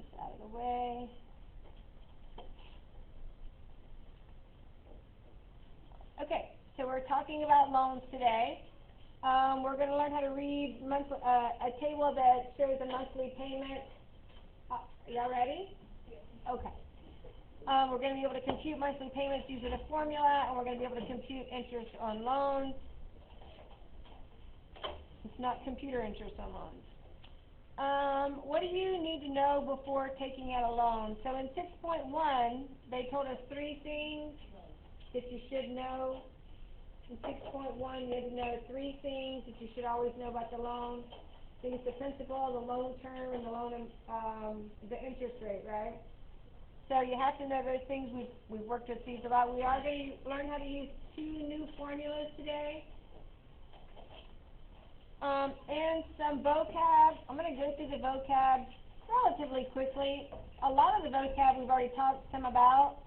this out of the way. Okay, so we're talking about loans today. We're going to learn how to read a table that shows a monthly payment. Y'all ready? Okay. We're going to be able to compute monthly payments using a formula, and we're going to be able to compute interest on loans. It's not computer interest on loans. What do you need to know before taking out a loan? So in 6.1, they told us 3 things that you should know. In 6.1, you need to know 3 things that you should always know about the loan. I think it's the principal, the loan term, and the interest rate, right? So you have to know those things. We've worked with these a lot. We are going to learn how to use 2 new formulas today. And some vocab. I'm going to go through the vocab relatively quickly. A lot of the vocab we've already talked some about.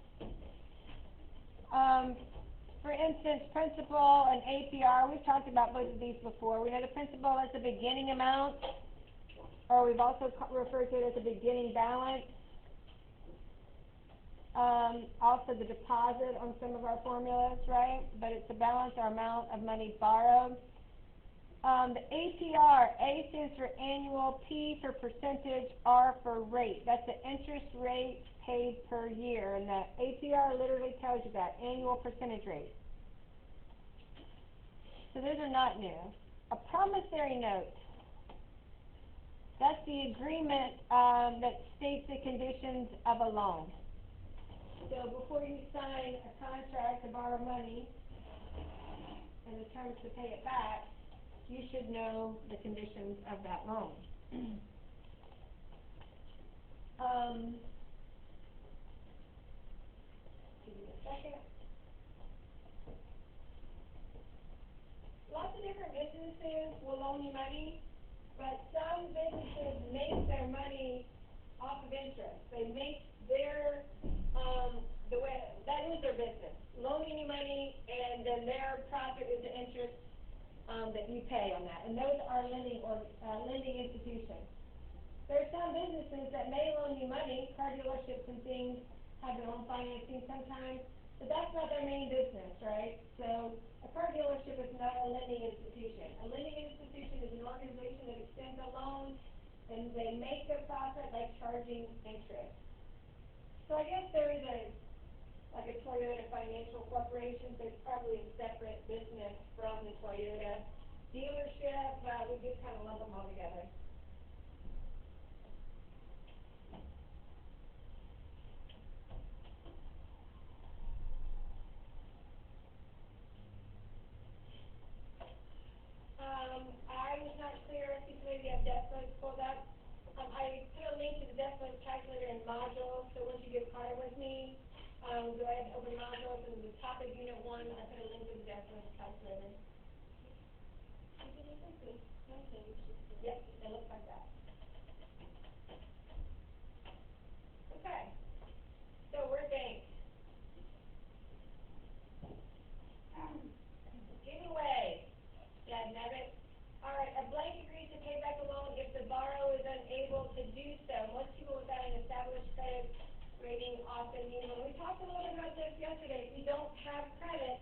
For instance, principal and APR, we've talked about both of these before. We know the principal as the beginning amount, or we've also referred to it as the beginning balance. Also the deposit on some of our formulas, right? But it's the balance or amount of money borrowed. The APR, A stands for annual, P for percentage, R for rate. That's the interest rate paid per year, and the APR literally tells you that, annual percentage rate. So those are not new. A promissory note, that's the agreement that states the conditions of a loan. So before you sign a contract to borrow money and the terms to pay it back, you should know the conditions of that loan. Give me a second. Lots of different businesses will loan you money, but some businesses make their money off of interest. They make their, that is their business, loaning you money, and then their profit is the interest that you pay on that. And those are lending institutions. There are some businesses that may loan you money, car dealerships and things have their own financing sometimes, but that's not their main business, right? So a car dealership is not a lending institution. A lending institution is an organization that extends a loan, and they make their profit by charging interest. So I guess there is like a Toyota Financial Corporation, so it's probably a separate business from the Toyota dealership, but we just kind of lump them all together. I was not clear if you maybe have DEFLINs pulled up. I put a link to the DEFLINs calculator in modules, so once you get caught up with me, go ahead and open modules, and at the top of unit 1, I put a link to the DEFLINs calculator. Yep, it looks like that. Okay, so we're banks. Giveaway. Yeah, Nevitt. All right, a blank agrees to pay back a loan if the borrower is unable to do so. Most people without an established credit rating often need one. We talked a little bit about this yesterday. If you don't have credit,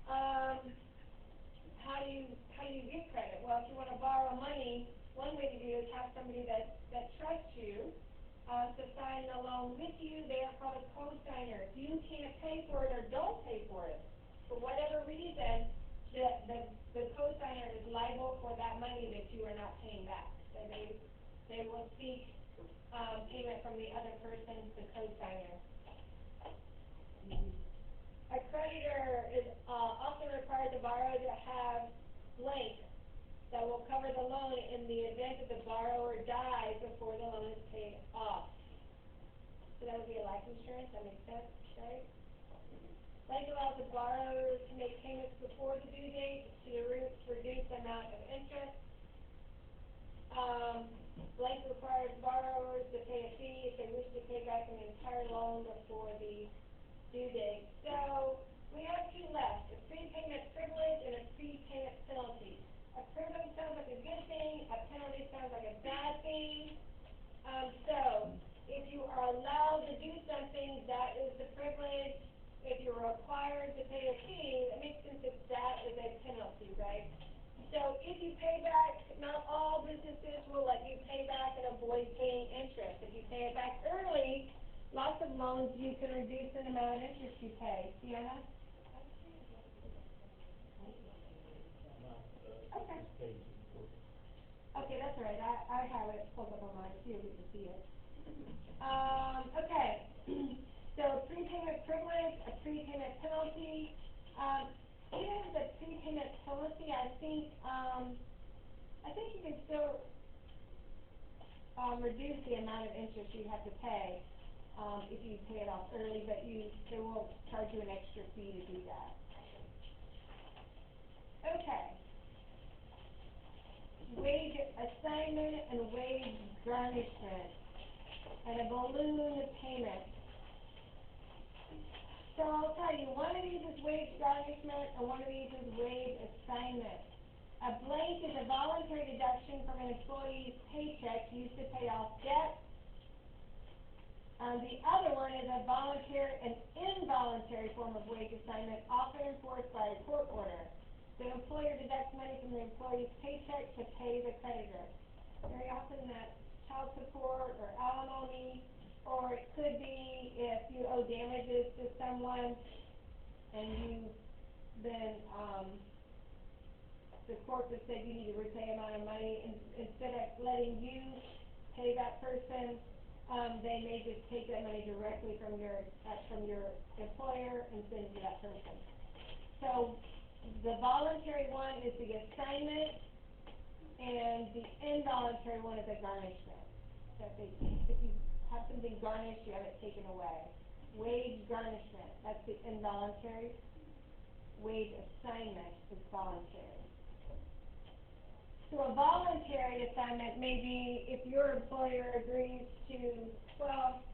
how do you get credit? Well, if you want to borrow money, one way to do it is have somebody that trusts you to sign the loan with you. They are called a co-signer. If you can't pay for it or don't pay for it, for whatever reason, the co-signer is liable for that money that you are not paying back. So they will seek payment from the other person, the co-signer. A creditor is also required to borrow to have blank that will cover the loan in the event that the borrower dies before the loan is paid off. So that would be a life insurance. That makes sense, right? Blank allows the borrower to make payments before the due date to reduce the amount of interest. Blank requires borrowers to pay a fee if they wish to pay back an entire loan before the due date. So we have 2 left, a prepayment privilege and a prepayment penalty. A privilege sounds like a good thing, a penalty sounds like a bad thing. So avoid paying interest. If you pay it back early, lots of loans, you can reduce the amount of interest you pay. Sienna? Okay. Okay, that's all right. I have it pulled up on mine too, we can see it. Okay. So prepayment privilege, a prepayment penalty. Even the prepayment penalty, I think you can still reduce the amount of interest you have to pay if you pay it off early, but they will charge you an extra fee to do that. Okay. Wage assignment and wage garnishment and a balloon payment. So I'll tell you, one of these is wage garnishment and one of these is wage assignment. A blank is a voluntary deduction from an employee's paycheck used to pay off debt. The other one is a voluntary and involuntary form of wage assignment, often enforced by a court order. The employer deducts money from the employee's paycheck to pay the creditor. Very often that's child support or alimony, or it could be if you owe damages to someone and you've been, the court has said you need to repay amount of money, and instead of letting you pay that person, they may just take that money directly from your employer and send it to that person. So the voluntary one is the assignment, and the involuntary one is a garnishment. So if you have something garnished, you have it taken away. Wage garnishment, that's the involuntary. Wage assignment is voluntary. So a voluntary assignment may be if your employer agrees to, well,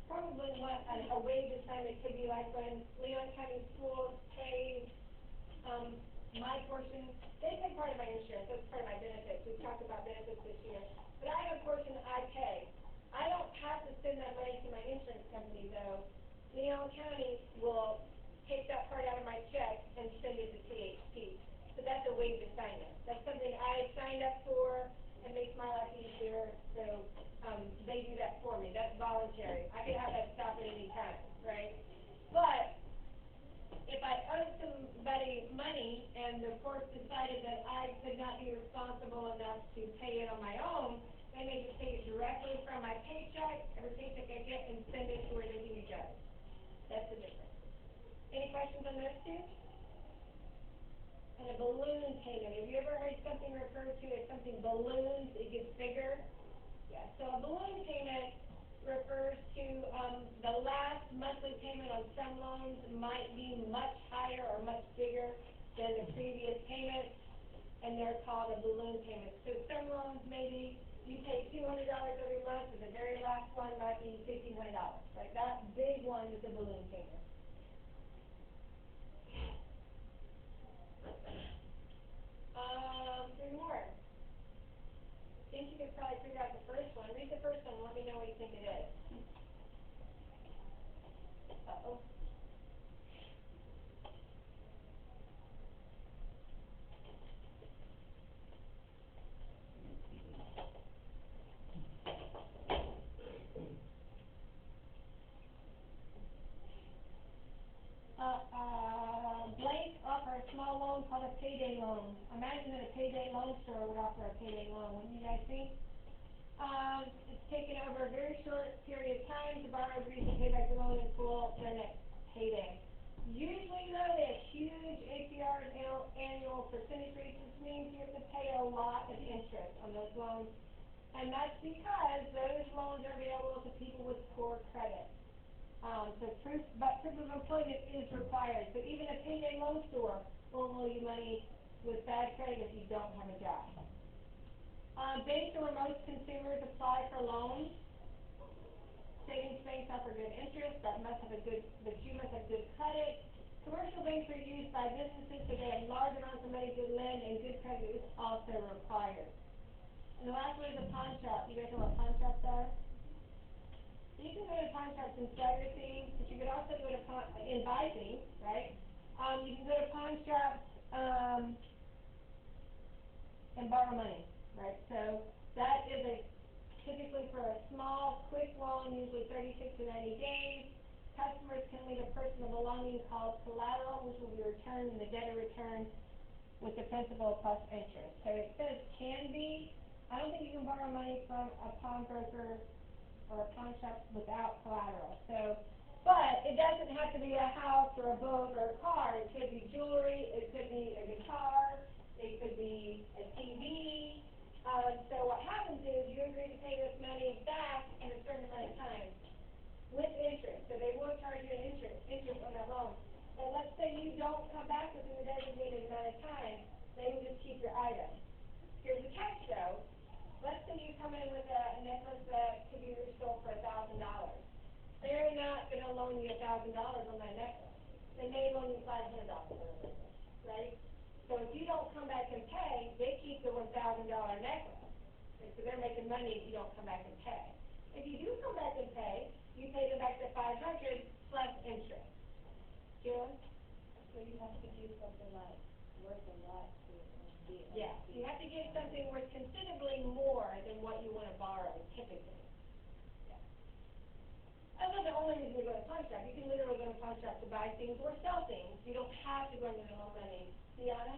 probably what a wage assignment could be like when Leon County Schools pays my portion. They pay part of my insurance, that's part of my benefits. We've talked about benefits this year. But I have a portion that I pay. I don't have to send that money to my insurance company, though. Leon County will take that part out of my check and send it to CHP. So that's a wage assignment. That's something I signed up for and makes my life easier, so they do that for me. That's voluntary. I can have that stop at any time, right? But if I owe somebody money and the court decided that I could not be responsible enough to pay it on my own, they may just take it directly from my paycheck, every paycheck I get, and send it to where they need to go. That's the difference. Any questions on those two? And a balloon payment. Have you ever heard something referred to as something balloons? It gets bigger. Yeah. So a balloon payment refers to the last monthly payment on some loans might be much higher or much bigger than the previous payment, and they're called a balloon payment. So some loans maybe you pay $200 every month, and the very last one might be $1,500. Like that big one is a balloon payment. Three more. I think you could probably figure out the first one. Read the first one and let me know what you think it is. Uh-oh. Blank offer a small loan called a payday loan. Imagine that a payday loan store would offer a payday loan. Wouldn't you guys think? It's taken over a very short period of time. The borrower agrees to pay back the loan in full their next payday. Usually, though, they have huge APR and annual percentage rates, which means you have to pay a lot of interest on those loans. And that's because those loans are available to people with poor credit. So proof of employment is required. So even a payday loan store will owe you money with bad credit if you don't have a job. Banks are where most consumers apply for loans. Savings banks offer good interest, but you must have good credit. Commercial banks are used by businesses, so they have large amounts of money to lend, and good credit is also required. And the last one is a pawn shop. You guys know what pawn shops are? So you can go to pawn shops and sell your things, but you could also go to and buy things, right? You can go to pawn shops and borrow money, right? So that is a a small, quick loan, usually 36 to 90 days. Customers can leave a personal belonging called collateral, which will be returned and the debtor returns with the principal plus interest. So it says can be. I don't think you can borrow money from a pawnbroker or a pawn shop without collateral. So, but it doesn't have to be a house or a boat or a car. It could be jewelry. It could be a guitar. It could be a TV. So what happens is you agree to pay this money back in a certain amount of time with interest. So they will charge you an interest on that loan. But let's say you don't come back within the designated amount of time, they will just keep your item. Here's the catch though. Let's say you come in with a necklace that could be resold for $1,000. They're not going to loan you $1,000 on that necklace. They may loan you $500 on the necklace, right? So if you don't come back and pay, they keep the $1,000 necklace. And so they're making money if you don't come back and pay. If you do come back and pay, you pay them back the $500 plus interest. June? So you have to do something like worth a lot to get. Yeah, you have to get something worth considerably more than what you want to borrow typically. Yeah. That's not the only reason you go to pawn shop. You can literally go to pawn shop to buy things or sell things. You don't have to go into the home money. Deanna?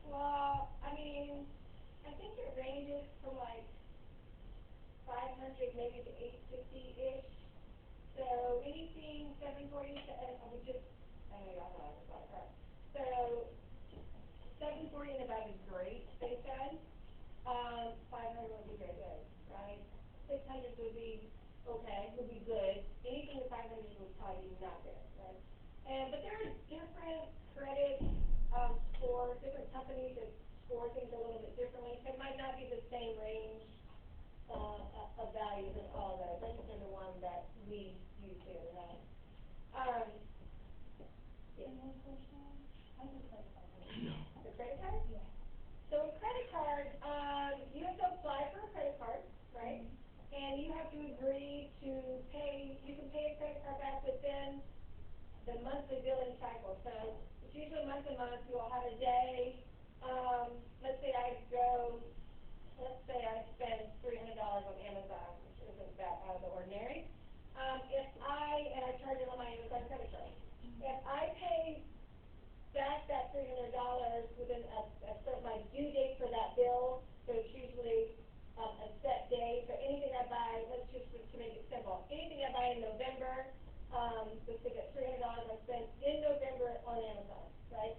Well, I mean, I think it ranges from like 500 maybe to 850-ish. So anything 740 to, we just, I know y'all know it's not correct. So 740 and above is great, they said. 500 would be very good, right? 600 would be okay, would be good. Anything with 500 would probably be not good, right? But there are different credit scores, different companies that score things a little bit differently. So it might not be the same range of values as all those. I just know the one that we use here, right? Yeah. One question, I have a credit card. The credit card? Yeah. So a credit card, you have to apply for a credit card, right? And you have to agree to pay, you can pay a credit card back within the monthly billing cycle. So it's usually month to month, you'll have a day. Let's say I spend $300 on Amazon, which isn't that out of the ordinary. And I charge it on my Amazon credit card. If I pay back that $300 within my due date for that bill, so it's usually a set day. So anything I buy, let's just to make it simple, anything I buy in November, let's take it $300 I spent in November on Amazon, right?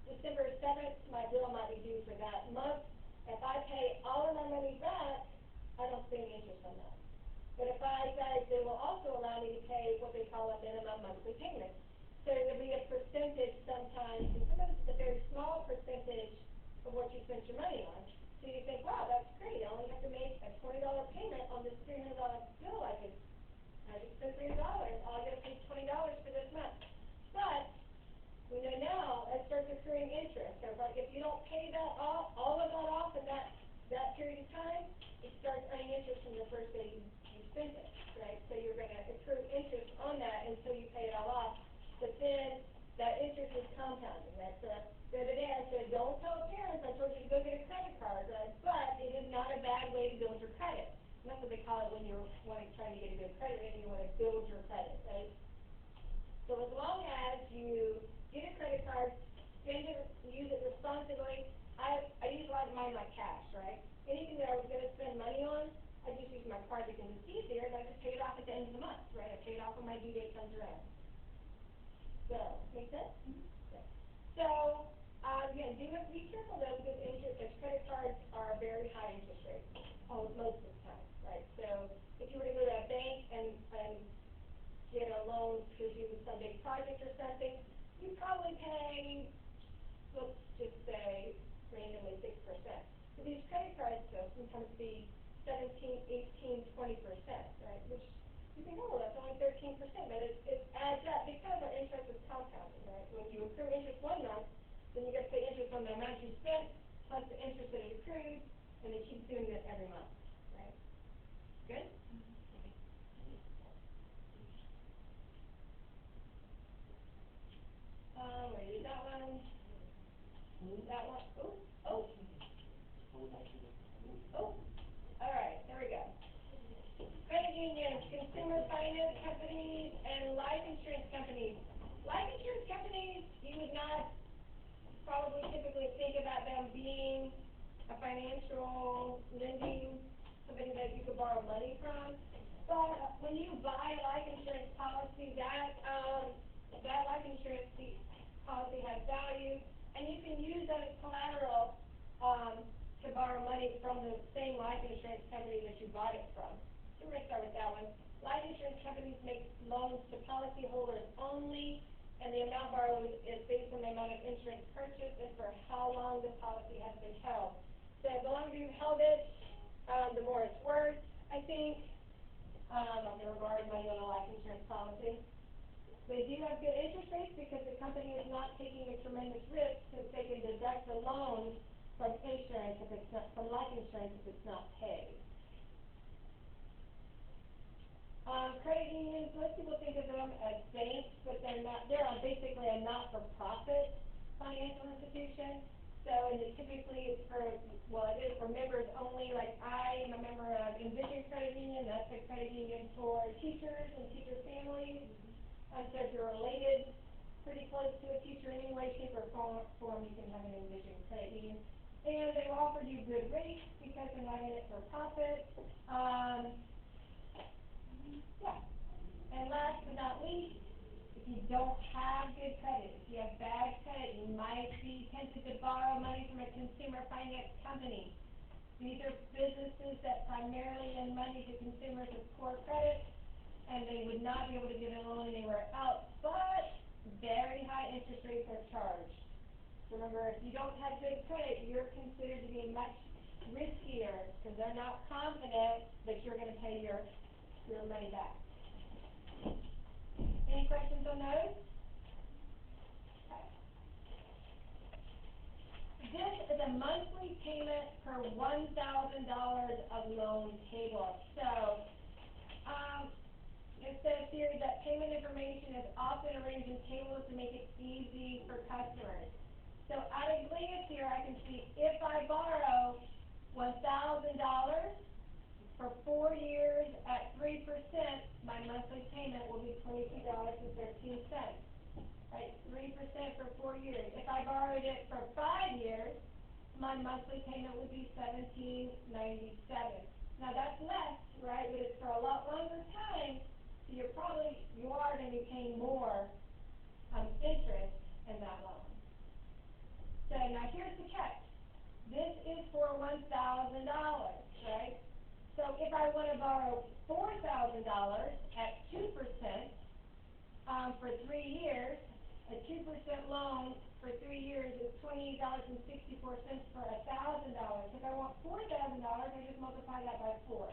December 7th, my bill might be due for that month. If I pay all of my money back, I don't pay any interest on that. But if they will also allow me to pay what they call a minimum monthly payment. So there'll be a percentage sometimes, and sometimes it's a very small percentage of what you spent your money on. So you think, wow, that's great. I only have to make a $20 payment on this $300 bill. I just spent $300. All I got to pay is $20 for this month. But we know now it starts accruing interest. So like if you don't pay that off, all of that off in that period of time, it starts earning interest from the first day you spent it, right? So you're going to accrue interest on that until you pay it all off. But then that interest is compounding, right? So the other day I said, don't tell parents I told you to go get a credit card, right? But it is not a bad way to build your credit. And that's what they call it when you're trying to get a good credit rating, you want to build your credit, right? So as long as you get a credit card, spend it, use it responsibly. I use a lot of mine like cash, right? Anything that I was going to spend money on, I just use my card because it's easier, and I just pay it off at the end of the month, right? I pay it off when my due date comes around. So, make sense? Mm-hmm. Yeah. So, again, be careful though, because credit cards are very high interest rates, most of the time, right? So, if you were to go to a bank and get a loan to do some big project or something, you probably pay, let's just say, randomly 6%. So these credit cards, though, sometimes be 17, 18, 20%, right? Which you think, oh, that's only 13%, but it adds up because our interest is compounding, right? When you accrue interest one month, then you get to pay interest on the amount you spent, plus the interest that it accrued, and they keep doing it every month, right? Good? That one, oh, all right, there we go. Credit unions, consumer finance companies, and life insurance companies. Life insurance companies, you would not probably typically think about them being a financial lending, somebody that you could borrow money from. But when you buy a life insurance policy, that life insurance policy has value, and you can use that as collateral to borrow money from the same life insurance company that you bought it from. So we're going to start with that one. Life insurance companies make loans to policyholders only, and the amount borrowed is based on the amount of insurance purchased and for how long the policy has been held. So the longer you've held it, the more it's worth, I think. I'm going to borrow money on a life insurance policy. They do have good interest rates because the company is not taking a tremendous risk since they can deduct the loan from insurance if it's not, from life insurance if it's not paid. Credit unions, most people think of them as banks, but they're not. They're basically a not-for-profit financial institution. So, and typically it's for, well, it is for members only. Like I am a member of Envision Credit Union. That's a credit union for teachers and teacher families. So if you're related pretty close to a teacher in any way, shape, or form, you can have an Envision Credit Union. And they offer you good rates because they're not in it for profit. Yeah. And last but not least, if you don't have good credit, if you have bad credit, you might be tempted to borrow money from a consumer finance company. These are businesses that primarily lend money to consumers with poor credit, and they would not be able to give a loan anywhere else, but very high interest rates are charged. Remember, if you don't have good credit, you're considered to be much riskier because they're not confident that you're going to pay your money back. Any questions on those? Okay. This is a monthly payment per $1,000 of loan payable. So, it says here that payment information is often arranged in tables to make it easy for customers. So at a glance here, I can see if I borrow $1,000 for 4 years at 3%, my monthly payment will be $22.13. Right, 3% for 4 years. If I borrowed it for 5 years, my monthly payment would be $17.97. Now that's less, right? But it's for a lot longer time, so you are going to be paying more interest in that loan. So now here's the catch. This is for $1,000, right? So if I want to borrow $4,000 at 2% for 3 years, a 2% loan for 3 years is $28.64 for $1,000. If I want $4,000, I just multiply that by 4.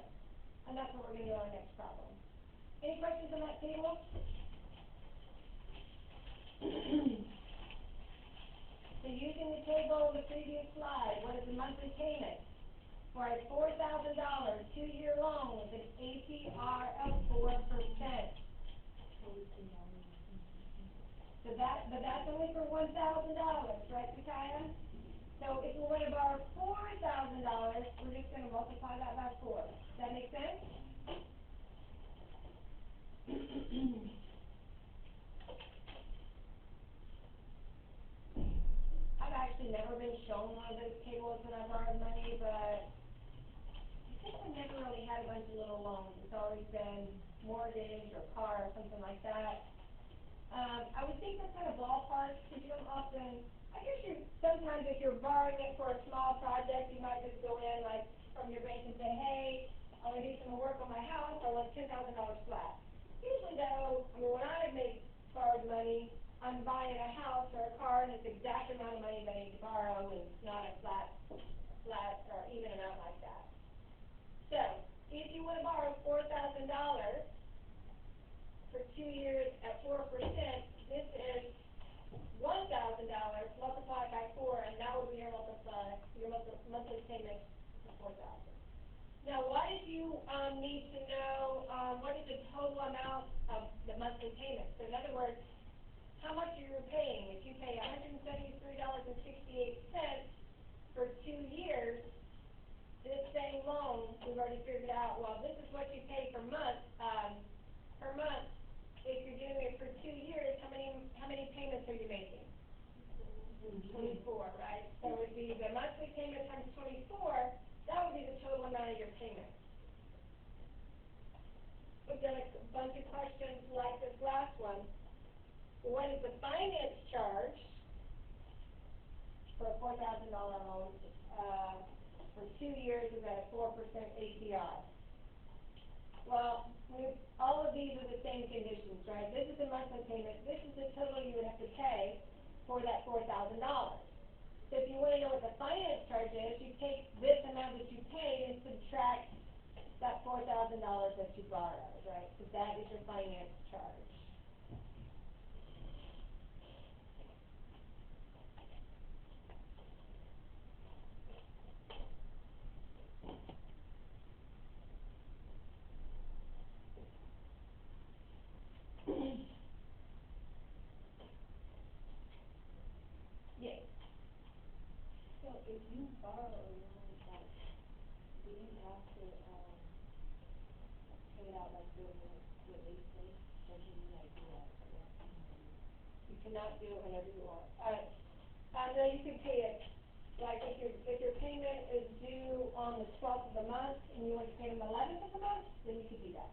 And that's what we're going to do on our next problem. Any questions on that table? So using the table in the previous slide, what is the monthly payment for a $4,000 2-year loan with an APR of 4%? So but that's only for $1,000, right, Takaya? So if we want to borrow $4,000, we're just going to multiply that by 4. Does that make sense? I've actually never been shown one of those tables when I borrowed money, but I think I've never really had a bunch of little loans. It's always been mortgage or car or something like that. I would think that's kind of ballpark because you don't often, I guess sometimes if you're borrowing it for a small project, you might just go in like from your bank and say, hey, I want to do some work on my house, I want $10,000 flat. Usually though, I mean when I make borrowed money, I'm buying a house or a car and it's the exact amount of money that I need to borrow and it's not a flat or even amount like that. So, if you want to borrow $4,000 for 2 years at 4%, this is $1,000 multiplied by 4, and that would be your monthly payment for $4,000. Now, why did you need to know what is the total amount of the monthly payment? So, in other words, how much you're paying. If you pay $173.68 for 2 years, this same loan, we've already figured out, well, this is what you pay per month. If you're doing it for 2 years, how many payments are you making? 24, right? So it would be the monthly payment times 24, that would be the total amount of your payment. We've done a bunch of questions like this last one. What is the finance charge for a $4,000 loan? For 2 years is at a 4% APR. Well, all of these are the same conditions, right? This is the monthly payment. This is the total you would have to pay for that $4,000. So if you want to know what the finance charge is, you take this amount that you paid and subtract that $4,000 that you borrowed, right? So that is your finance charge. Yes. So if you borrow a loan, like, do you have to, pay it out like what they say, or can you like do that? You cannot do it whenever you want. No, you can pay it, like if your payment is due on the 12th of the month and you want to pay it on the 11th of the month, then you could do that.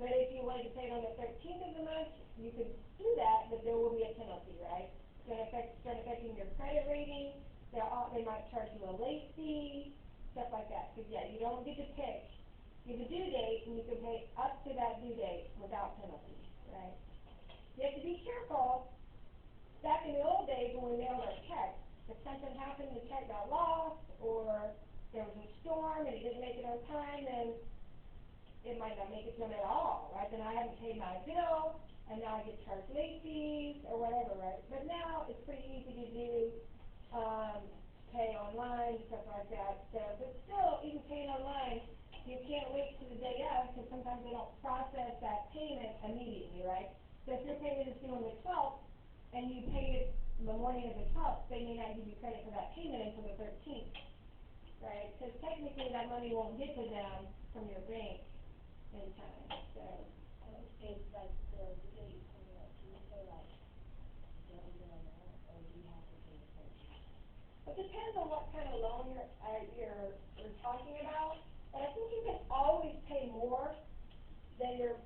But if you wanted to pay it on the 13th of the month, you could do that, but there will be a penalty, right? It's going to start affecting your credit rating. They might charge you a late fee, stuff like that. Because yeah, you don't get to pick. You have a due date, and you can pay up to that due date without penalty, right? You have to be careful. Back in the old days when we mailed our checks, if something happened, the check got lost, or there was a storm and it didn't make it on time, then it might not make it to them at all, right? Then I haven't paid my bill, and now I get charged late fees or whatever, right? But now it's pretty easy to do, pay online, stuff like that. So, but still, even paying online, you can't wait till the day of, because sometimes they don't process that payment immediately, right? So if your payment is due on the 12th, and you paid it the morning of the 12th, they may not give you credit for that payment until the 13th, right? Because technically that money won't get to them from your bank in time, so. It's like the date is coming up, do you say like, don't even amount, or do you have to pay the full amount? It depends on what kind of loan you're talking about, but I think you can always pay more than your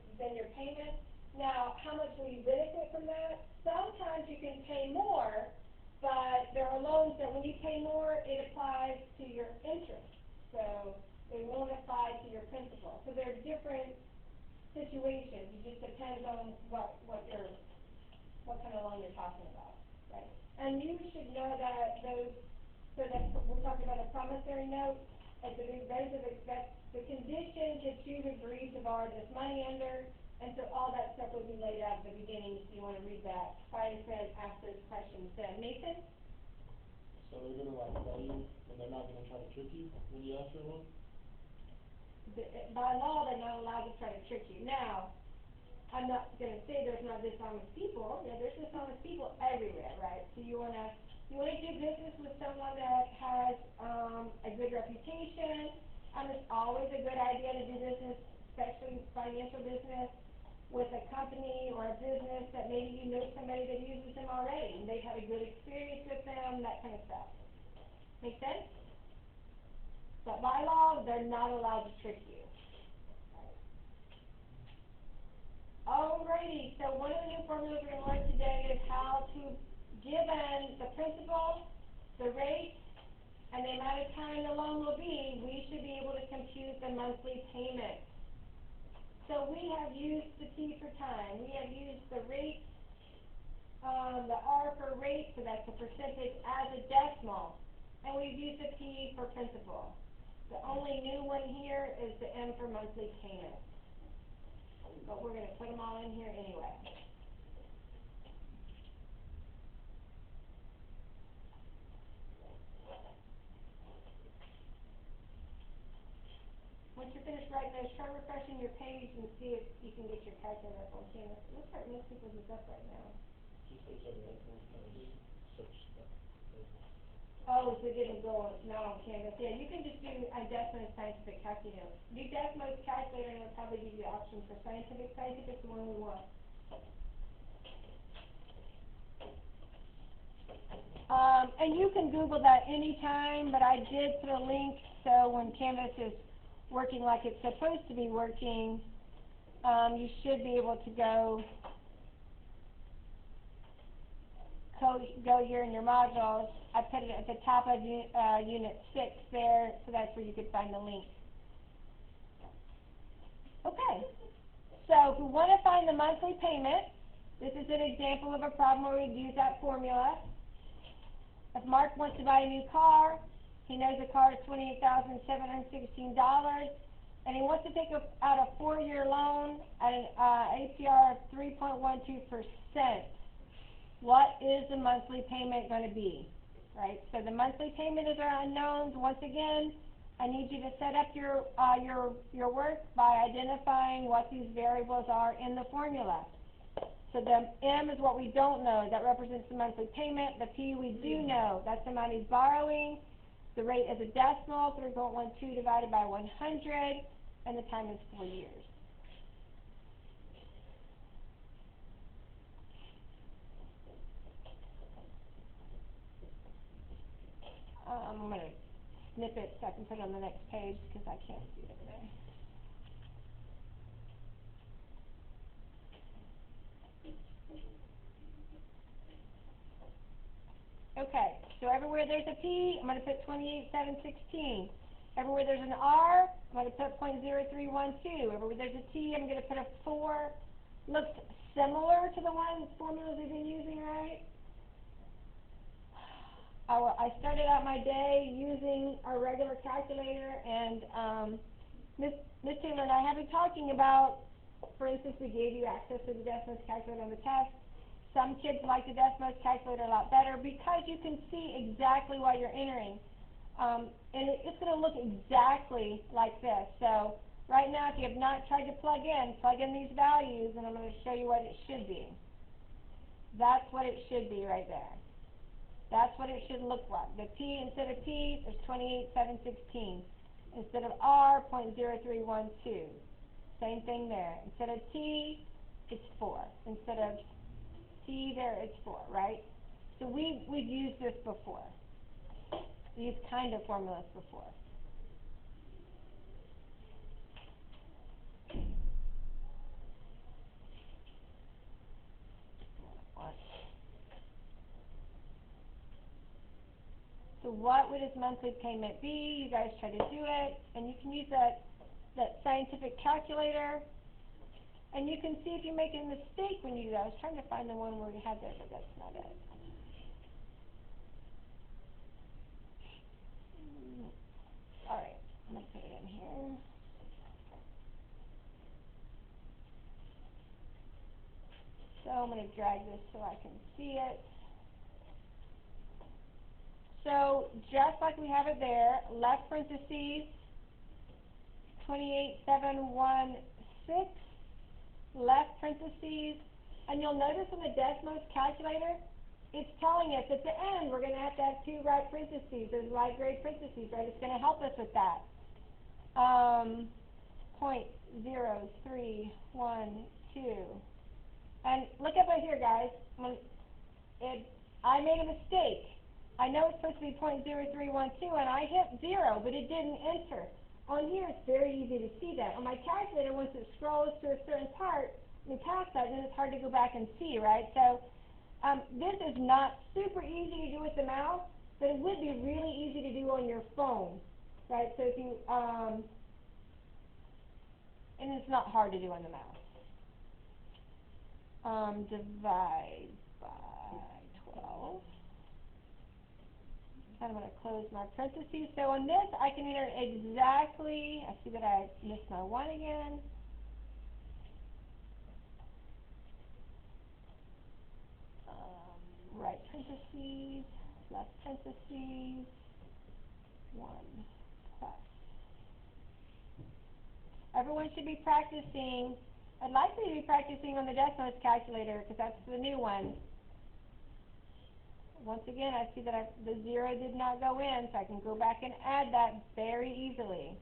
payment. Now, how much will you benefit from that? Sometimes you can pay more, but there are loans that when you pay more, it applies to your interest. So it won't apply to your principal. So there are different situations. It just depends on what kind of loan you're talking about, right? And you should know that we're talking about a promissory note. Those are the conditions that you've agreed to borrow this money under. And so all that stuff will be laid out at the beginning if you want to read that. Fire said, ask those questions then. Nathan? So they're gonna like tell you, and they're not gonna try to trick you when you ask for a loan? By law, they're not allowed to try to trick you. Now, I'm not going to say there's not dishonest people. Yeah, there's dishonest people everywhere, right? So you want to do business with someone that has a good reputation. It's always a good idea to do business, especially financial business, with a company or a business that maybe you know somebody that uses them already, and they've had a good experience with them, that kind of stuff. Make sense? But by law, they're not allowed to trick you. Alrighty, so one of the new formulas we're going to learn today is how to, given the principal, the rate, and the amount of time the loan will be, we should be able to compute the monthly payment. So we have used the T for time. We have used the rate, the R for rate, so that's the percentage as a decimal. And we've used the P for principal. The only new one here is the M for monthly payment. But we're going to put them all in here anyway. Once you're finished writing those, try refreshing your page and see if you can get your calculator up on Canvas. It looks like most people use up right now. Just there's a search stuff. Oh, so it didn't go, no, on Canvas, yeah, you can just do a Desmos scientific calculator. Do Desmos calculator and it'll probably give you the option for scientific, scientific's the one we want. And you can Google that anytime, but I did put a link, so when Canvas is working like it's supposed to be working, you should be able to go here in your modules. I put it at the top of Unit 6 there, so that's where you could find the link. Okay, so if we want to find the monthly payment, this is an example of a problem where we'd use that formula. If Mark wants to buy a new car, he knows the car is $28,716, and he wants to take out a 4-year loan at an APR of 3.12%. What is the monthly payment going to be? Right? So the monthly payment is our unknowns. Once again, I need you to set up your work by identifying what these variables are in the formula. So the M is what we don't know. That represents the monthly payment. The P we do know. That's the amount he's borrowing. The rate is a decimal, 3.12 divided by 100, and the time is 4 years. I'm going to snip it so I can put it on the next page because I can't see it there. Okay, so everywhere there's a P, I'm going to put 28,716. Everywhere there's an R, I'm going to put 0.0312. Everywhere there's a T, I'm going to put a 4. Looks similar to the formulas we've been using, right? I started out my day using our regular calculator, and Miss Taylor and I have been talking about, for instance, we gave you access to the Desmos calculator on the test. Some kids like the Desmos calculator a lot better because you can see exactly what you're entering. And it's going to look exactly like this. So right now, if you have not tried to plug in these values, and I'm going to show you what it should be. That's what it should be right there. That's what it should look like. The P, instead of P, there's 28,716. Instead of R, 0.0312. Same thing there. Instead of T, it's 4. Instead of T there, it's 4, right? So we've used this before. These kind of formulas before. So what would his monthly payment be? You guys try to do it, and you can use that scientific calculator, and you can see if you make a mistake when you do that. I was trying to find the one where we had that, but that's not it. All right, I'm going to put it in here. So I'm going to drag this so I can see it. So just like we have it there, left parentheses, 28,716, left parentheses, and you'll notice in the Desmos calculator, it's telling us at the end we're going to have 2 right parentheses, those right grade parentheses, right? It's going to help us with that. 0.0312. And look up right here, guys. I made a mistake. I know it's supposed to be 0.0312, and I hit 0, but it didn't enter. On here, it's very easy to see that. On my calculator, once it scrolls to a certain part, and past that, then it's hard to go back and see, right? So this is not super easy to do with the mouse, but it would be really easy to do on your phone, right? So if you, and it's not hard to do on the mouse. Divide by 12. And I'm going to close my parentheses. So on this, I can enter exactly, I see that I missed my 1 again. Right parentheses, left parentheses, 1 plus. Everyone should be practicing. I'd like you to be practicing on the Desmos calculator because that's the new one. Once again, I see that the 0 did not go in, so I can go back and add that very easily.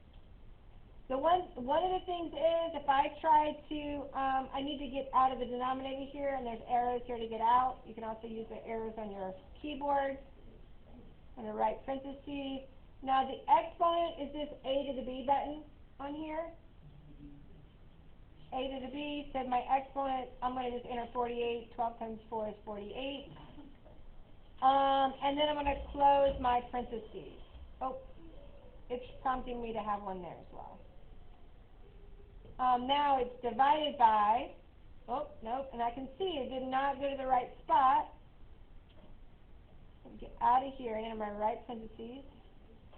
So one of the things is, if I try to, I need to get out of the denominator here, and there's arrows here to get out. You can also use the arrows on your keyboard, on the right parentheses. Now the exponent is this A to the B button on here. A to the B, so my exponent, I'm going to just enter 48. 12 times 4 is 48. And then I'm going to close my parentheses. Oh, it's prompting me to have one there as well. Now it's divided by, oh, nope, and I can see it did not go to the right spot. Let me get out of here and enter my right parentheses.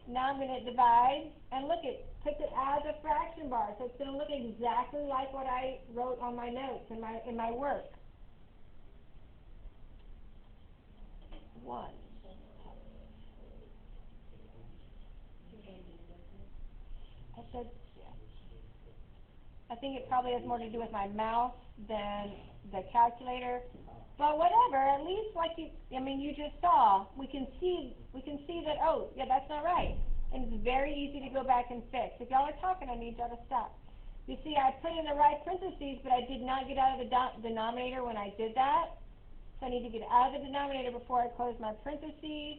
Now I'm going to divide, and look, it puts it as a fraction bar, so it's going to look exactly like what I wrote on my notes in my work. 1. I said, yeah. I think it probably has more to do with my mouse than the calculator. But whatever, at least like you just saw, we can see that, oh, yeah, that's not right. And it's very easy to go back and fix. If y'all are talking, I need y'all to stop. You see, I put in the right parentheses, but I did not get out of the denominator when I did that. So I need to get out of the denominator before I close my parentheses.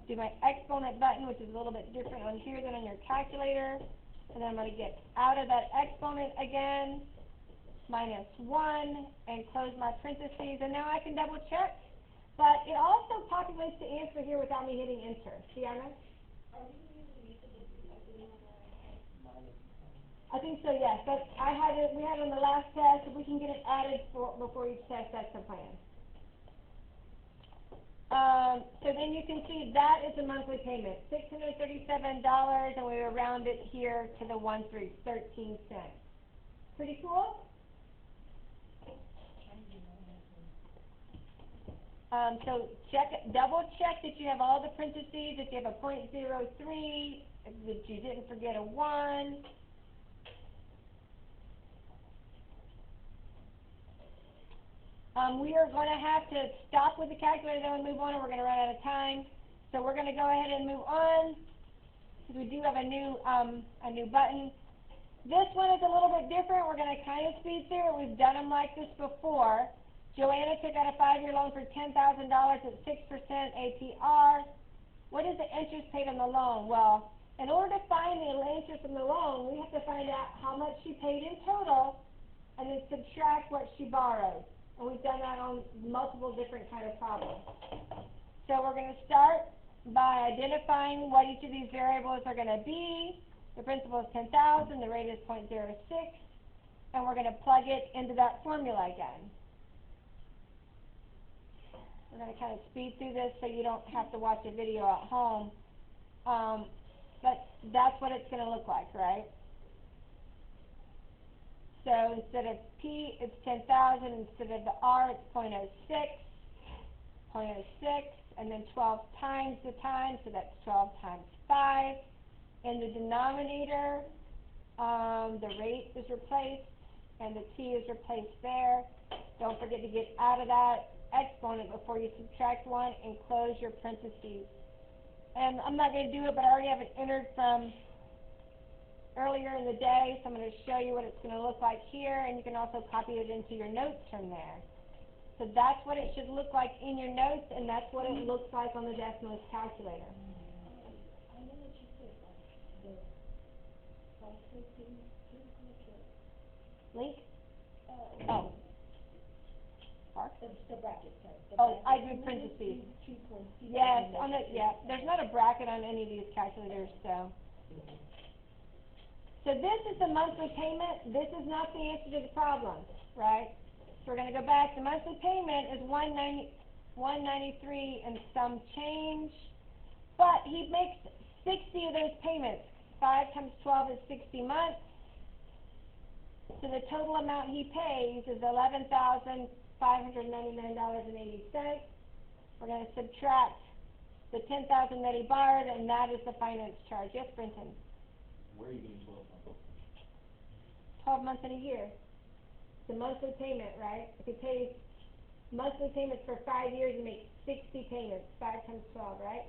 Do my exponent button, which is a little bit different on here than on your calculator. And then I'm going to get out of that exponent again, -1, and close my parentheses. And now I can double check. But it also populates the answer here without me hitting enter. See, Anna? I think so, yes. But we had it on the last test. If we can get it added before each test, that's the plan. So then you can see that is the monthly payment, $637, and we round it here to the 1.13 cents. Pretty cool? So double check that you have all the parentheses, if you have a .03, that you didn't forget a 1. We are going to have to stop with the calculator then and move on, or we're going to run out of time. So we're going to go ahead and move on, because we do have a new button. This one is a little bit different. We're going to kind of speed through it. We've done them like this before. Joanna took out a 5-year loan for $10,000 at 6% APR. What is the interest paid on the loan? Well, in order to find the interest on the loan, we have to find out how much she paid in total and then subtract what she borrowed. And we've done that on multiple different kind of problems. So we're going to start by identifying what each of these variables are going to be. The principal is $10,000, the rate is 0.06, and we're going to plug it into that formula again. We're going to kind of speed through this so you don't have to watch a video at home. But that's what it's going to look like, right? So instead of P, it's 10,000. Instead of the R, it's 0.06, and then 12 times the time, so that's 12 times 5. In the denominator, the rate is replaced, and the T is replaced there. Don't forget to get out of that exponent before you subtract 1 and close your parentheses. And I'm not going to do it, but I already have it entered from earlier in the day, so I'm going to show you what it's going to look like here, and you can also copy it into your notes from there. So that's what it should look like in your notes, and that's what it looks like on the Decimalist calculator. I know what you said, the Link? oh. Park? The bracket, sorry. I do parentheses. Yes, there's not a bracket on any of these calculators, so. So this is the monthly payment. This is not the answer to the problem, right? So we're going to go back. The monthly payment is $193 and some change, but he makes 60 of those payments. 5 times 12 is 60 months. So the total amount he pays is $11,599.80. We're going to subtract the $10,000 that he borrowed, and that is the finance charge. Yes, Brenton? Where are you getting 12 months? 12 months in a year. It's a monthly payment, right? If he pays monthly payments for 5 years, you make 60 payments, 5 times 12, right?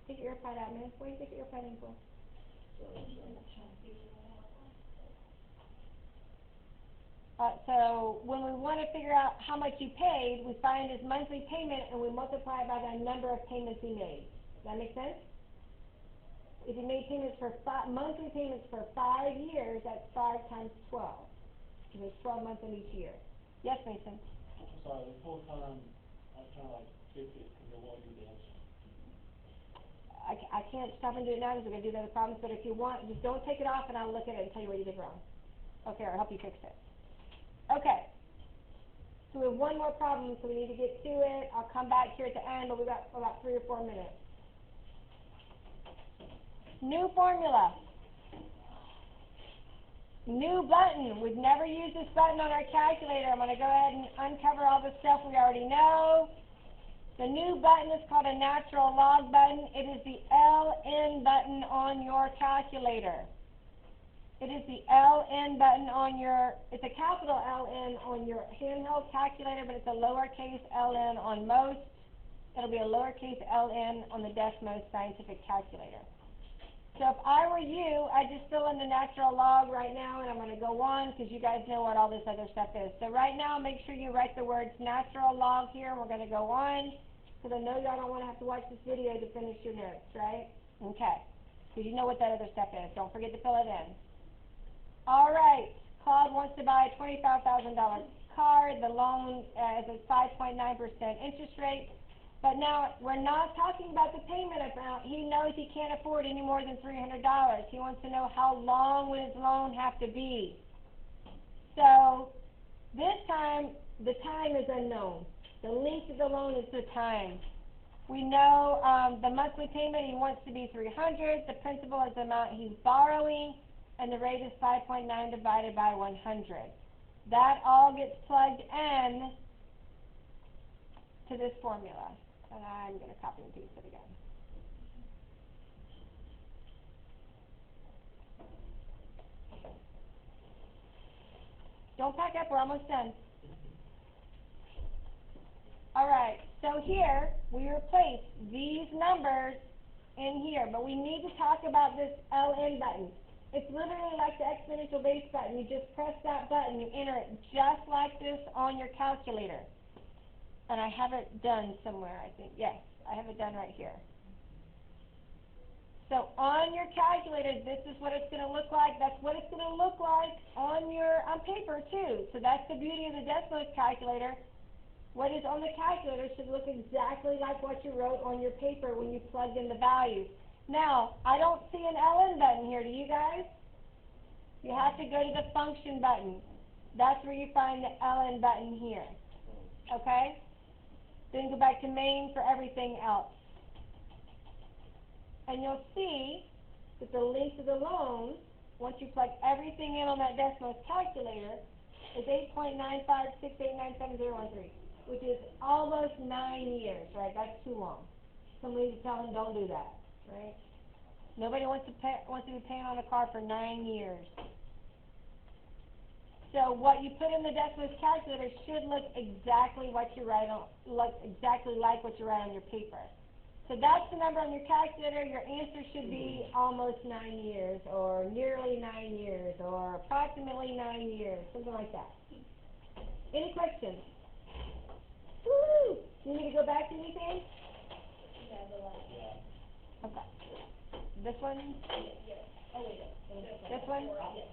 Take your earpod out, man. What do you take your earpod in for? So when we want to figure out how much you paid, we find his monthly payment and we multiply it by the number of payments he made. Does that make sense? If he made payments for monthly payments for 5 years, that's 5 times 12. Because there's 12 months in each year. Yes, Mason? I'm sorry, this whole time, I was trying to like fix it because it won't do the answer. I can't stop and do it now because we're going to do the other problems, but if you want, just don't take it off and I'll look at it and tell you what you did wrong. Okay, I'll help you fix it. Okay. So we have one more problem, so we need to get to it. I'll come back here at the end, but we've got about 3 or 4 minutes. New formula. New button. We've never used this button on our calculator. I'm going to go ahead and uncover all the stuff we already know. The new button is called a natural log button. It is the LN button on your calculator. It is the LN button on your, it's a capital LN on your handheld calculator, but it's a lowercase LN on most. It'll be a lowercase LN on the Desmos scientific calculator. So if I were you, I'd just fill in the natural log right now, and I'm going to go on because you guys know what all this other stuff is. So right now, make sure you write the words natural log here, and we're going to go on because I know y'all don't want to have to watch this video to finish your notes, right? Okay. Because you know what that other stuff is. Don't forget to fill it in. All right, Claude wants to buy a $25,000 car. The loan is a 5.9% interest rate. But now, we're not talking about the payment amount. He knows he can't afford any more than $300. He wants to know how long will his loan have to be. So, this time, the time is unknown. The length of the loan is the time. We know the monthly payment, he wants to be $300. The principal is the amount he's borrowing. And the rate is 5.9 divided by 100. That all gets plugged in to this formula. And I'm going to copy and paste it again. Don't pack up, we're almost done. All right, so here we replace these numbers in here, but we need to talk about this LN button. It's literally like the exponential base button. You just press that button, you enter it just like this on your calculator. And I have it done somewhere, I think. Yes, I have it done right here. So on your calculator, this is what it's going to look like. That's what it's going to look like on paper too. So that's the beauty of the Desmos calculator. What is on the calculator should look exactly like what you wrote on your paper when you plugged in the values. Now, I don't see an LN button here, do you guys? You have to go to the function button. That's where you find the LN button here. Okay? Then go back to main for everything else. And you'll see that the length of the loan, once you plug everything in on that Desmos calculator, is 8.956897013, which is almost 9 years, right? That's too long. Somebody to tell them don't do that. Right? Nobody wants to be paying on a car for 9 years. So what you put in the Desmos calculator should look exactly what you write on, exactly like what you write on your paper. So that's the number on your calculator. Your answer should be almost 9 years, or nearly 9 years, or approximately 9 years, something like that. Any questions? Woo! You need to go back to anything? Yeah, the last one. Yeah. Okay. This one? Yes. Oh, wait, This one? Yes.